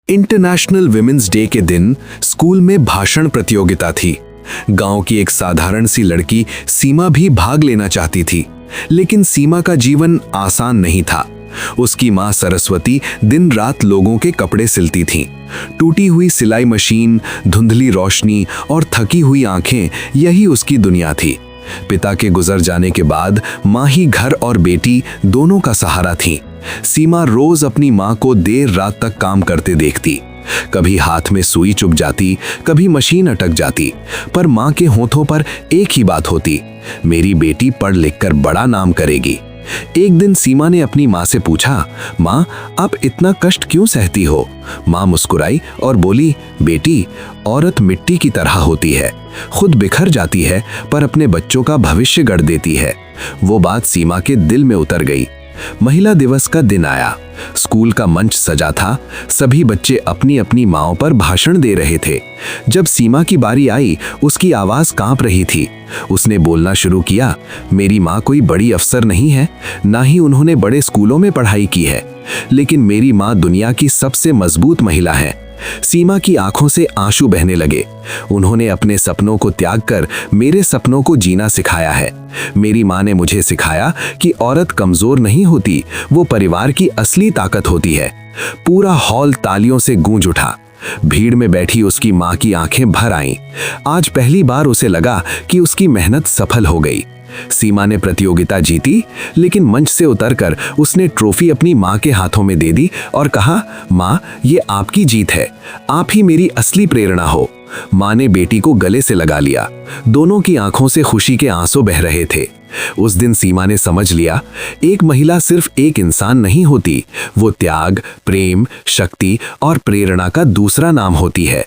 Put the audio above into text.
International women's day के दिन school में भाषण प्रतियोगिता थी। गांव की एक साधारण सी लड़की सीमा भी भाग लेना चाहती थी, लेकिन सीमा का जीवन आसान नहीं था। उसकी मां सरस्वती दिन रात लोगों के कपड़े सिलती थीं। टूटी हुई सिलाई मशीन, धुंधली रोशनी और थकी हुई आंखें, यही उसकी दुनिया थी। पिता के गुजर जाने के बाद मां ही घर और बेटी दोनों का सहारा थी। सीमा रोज अपनी मां को देर रात तक काम करते देखती। कभी हाथ में सुई चुभ जाती, कभी मशीन अटक जाती, पर मां के होठों पर एक ही बात होती, मेरी बेटी पढ़ लिख कर बड़ा नाम करेगी। एक दिन सीमा ने अपनी मां से पूछा, मां, आप इतना कष्ट क्यों सहती हो? मां मुस्कुराई और बोली, बेटी, औरत मिट्टी की तरह होती है, खुद बिखर जाती है पर अपने बच्चों का भविष्य गढ़ देती है। वो बात सीमा के दिल में उतर गई। महिला दिवस का दिन आया। स्कूल का मंच सजा था। सभी बच्चे अपनी अपनी माओं पर भाषण दे रहे थे। जब सीमा की बारी आई, उसकी आवाज कांप रही थी। उसने बोलना शुरू किया, मेरी माँ कोई बड़ी अफसर नहीं है, ना ही उन्होंने बड़े स्कूलों में पढ़ाई की है, लेकिन मेरी माँ दुनिया की सबसे मजबूत महिला है। सीमा की आंखों से आंसू बहने लगे। उन्होंने अपने सपनों को त्याग कर मेरे सपनों को जीना सिखाया है। मेरी माँ ने मुझे सिखाया कि औरत कमजोर नहीं होती, वो परिवार की असली ताकत होती है। पूरा हॉल तालियों से गूंज उठा। भीड़ में बैठी उसकी माँ की आंखें भर आईं। आज पहली बार उसे लगा कि उसकी मेहनत सफल हो गई। सीमा ने प्रतियोगिता जीती, लेकिन मंच से उतरकर उसने ट्रॉफी अपनी मां के हाथों में दे दी और कहा, मां, ये आपकी जीत है, आप ही मेरी असली प्रेरणा हो। मां ने बेटी को गले से लगा लिया। दोनों की आंखों से खुशी के आंसू बह रहे थे। उस दिन सीमा ने समझ लिया, एक महिला सिर्फ एक इंसान नहीं होती, वो त्याग, प्रेम, शक्ति और प्रेरणा का दूसरा नाम होती है।